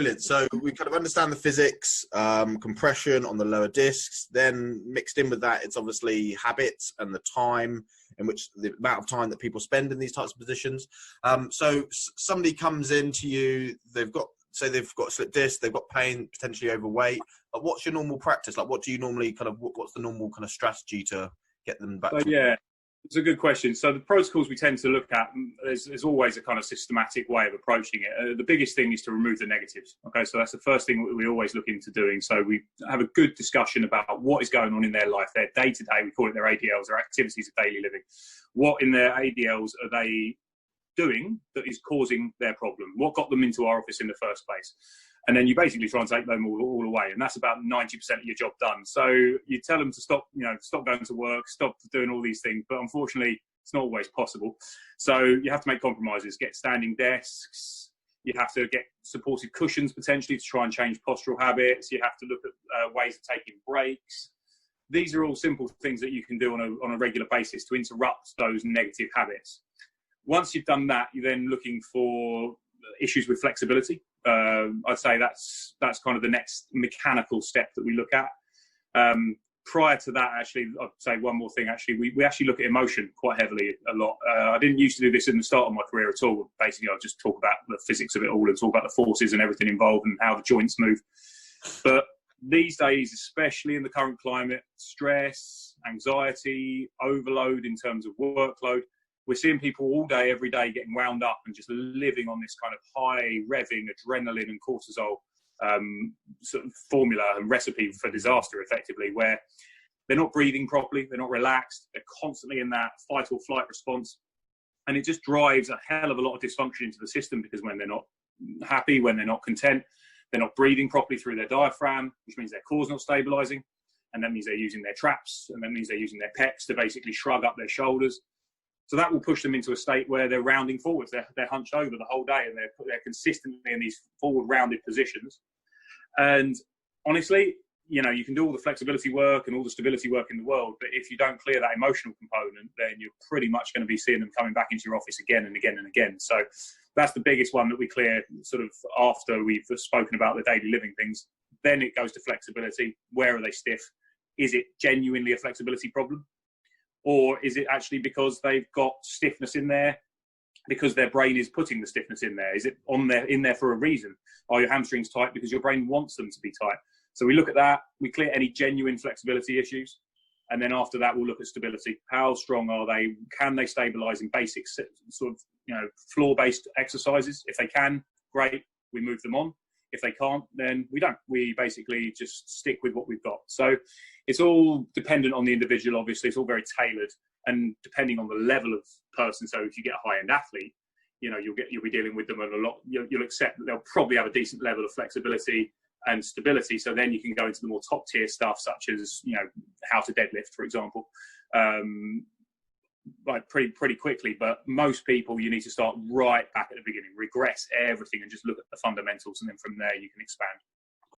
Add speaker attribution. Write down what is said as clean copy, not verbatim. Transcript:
Speaker 1: Brilliant. So we kind of understand the physics, compression on the lower discs. Then mixed in with that, it's obviously habits and the time in which the amount of time that people spend in these types of positions. So somebody comes in to you, they've got a slip disc, they've got pain, potentially overweight. What's your normal practice? Like, what do you normally what's the normal kind of strategy to get them back?
Speaker 2: Yeah, it's a good question. So the protocols we tend to look at, there's always a kind of systematic way of approaching it. The biggest thing is to remove the negatives. Okay, so that's the first thing we always look into doing. So we have a good discussion about what is going on in their life, their day-to-day, we call it their ADLs, their activities of daily living. What in their ADLs are they doing that is causing their problem? What got them into our office in the first place? And then you basically try and take them all away, and that's about 90% of your job done. So you tell them to stop going to work, stop doing all these things, but unfortunately, it's not always possible. So you have to make compromises, get standing desks, you have to get supported cushions potentially to try and change postural habits, you have to look at ways of taking breaks. These are all simple things that you can do on a regular basis to interrupt those negative habits. Once you've done that, you're then looking for issues with flexibility. I'd say that's kind of the next mechanical step that we look at. Prior to that, actually, I'd say one more thing. Actually, we actually look at emotion quite heavily a lot. I didn't used to do this in the start of my career at all. Basically, I'll just talk about the physics of it all and talk about the forces and everything involved and how the joints move. But these days, especially in the current climate, stress, anxiety, overload in terms of workload, we're seeing people all day, every day, getting wound up and just living on this kind of high revving adrenaline and cortisol sort of formula and recipe for disaster, effectively, where they're not breathing properly, they're not relaxed, they're constantly in that fight or flight response. And it just drives a hell of a lot of dysfunction into the system, because when they're not happy, when they're not content, they're not breathing properly through their diaphragm, which means their core's not stabilizing. And that means they're using their traps, and that means they're using their pecs to basically shrug up their shoulders. So that will push them into a state where they're rounding forwards. They're hunched over the whole day, and they're consistently in these forward rounded positions. And honestly, you can do all the flexibility work and all the stability work in the world, but if you don't clear that emotional component, then you're pretty much going to be seeing them coming back into your office again and again and again. So that's the biggest one that we clear sort of after we've spoken about the daily living things. Then it goes to flexibility. Where are they stiff? Is it genuinely a flexibility problem? Or is it actually because they've got stiffness in there because their brain is putting the stiffness in there? Is it in there for a reason? Are your hamstrings tight because your brain wants them to be tight? So we look at that, we clear any genuine flexibility issues, and then after that we'll look at stability. How strong are they? Can they stabilize in basic sort of floor-based exercises? If they can, great, we move them on. If they can't, then we don't. We basically just stick with what we've got. So it's all dependent on the individual, obviously. It's all very tailored, and depending on the level of person. So if you get a high-end athlete, you'll be dealing with them a lot. You'll accept that they'll probably have a decent level of flexibility and stability. So then you can go into the more top-tier stuff, such as how to deadlift, for example, like pretty quickly. But most people, you need to start right back at the beginning, regress everything, and just look at the fundamentals, and then from there you can expand.